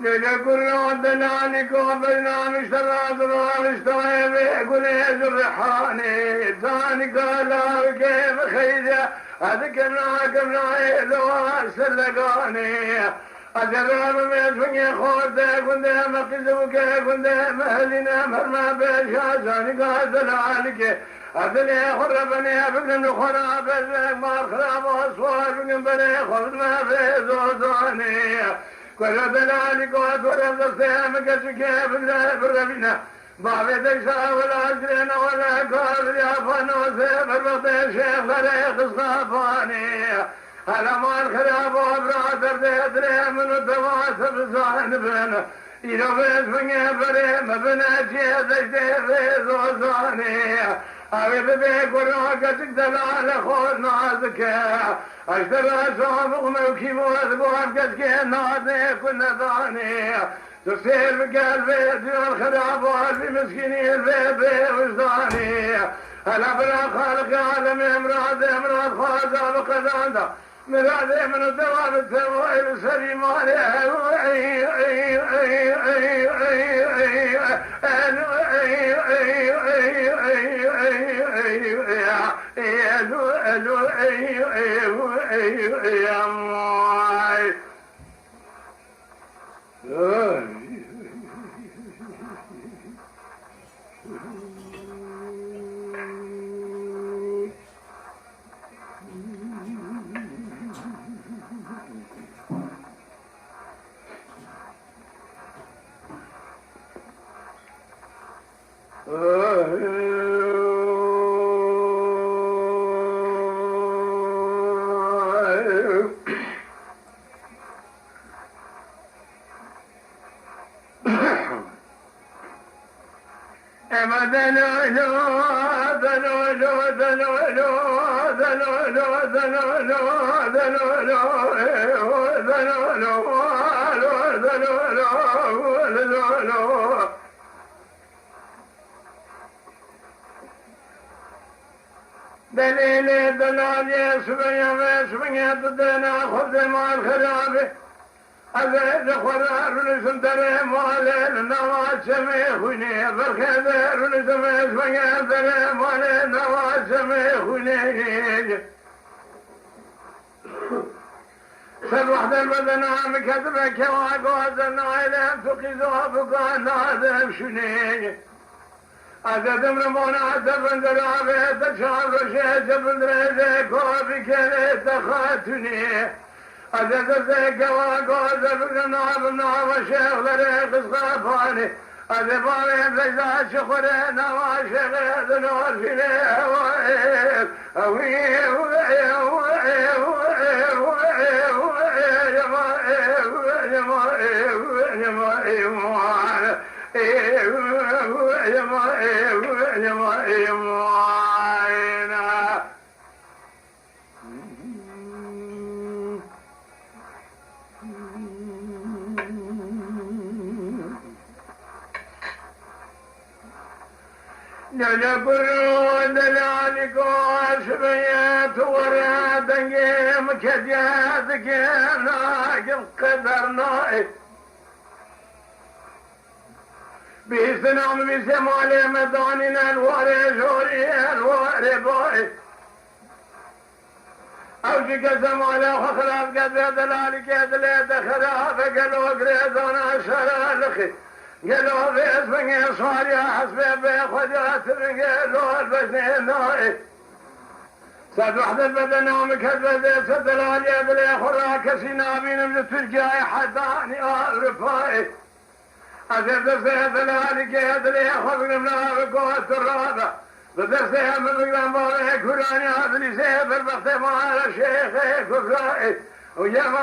لكل عدنانك وبينا مشترات ومشتري بيقول الرحاني ثاني قال كيف خيزة أذكرناك من عيد وسلقاني أجرب بيتفني خورتك كنت مقزوك كنت مهلنا مرمى بشاساني قال ذلك أدني خربني أبقن خراب ما خراب أصوار بني خرب ما في زوزاني كل ذلك وأتورب السيام كشكيف بالربنا بابي تكسا ولا أجرين ولا قابل يافن وسيف البطي شيخ فريق الصافاني على ما الخراب وابراد رديد من التواسب صاحبنا إذا بيت فني فريم بناتي تجدي في زوزاني أبي بيك وروحك تقدر خود نازك أشترى صابق موكي موثبوك كسكي نازي كل ثاني تصير بقلبي الخراب وقلبي مسكيني البيبي وجداني هلا بلا خالق عالم امراض خاصة بقدانده مرادي من الدوام التوائل السليم عليه دليل دلال يسمي تدنا خذ مع الخراب أزيد خرار لسم تريم والين نواز سميخوني فالخذر لسم يسمي تريم والين نواز سميخوني سر وحدة البدنام كتبك وقوزنا إليهم تقيزوا بقان نادم شني أزيد مرمونا عدبن درابي تشعر شيء جبن ريزيك وبكري تخاتني أزيد زيك وقوز بقنا وشيخ لريق صغافاني أزيد بارين زيزات شخرين وشيخ ذنور فيني نجبر دلالك واسبيات ورادك مكجاتك ناقم قدرنا بسنام بسمالي مداننا الواري شوري الواري باي أوجك سمالي وخراب قدر دلالك دليت خراب قلو قريدنا شرالخي قالوا في اسمك صار يا حسبي بخدات قالوا البسنين نائي ساد وحدة بدنا ومكذبة سدلال يا بلي خراك سينابين من الترجاي حداني رفاي أزيد سيد دلالك يا بلي خذنا من بقوة الرابع بدرسها من غير مبارك كراني هذا سيد البختي مع الشيخ كفرائي يا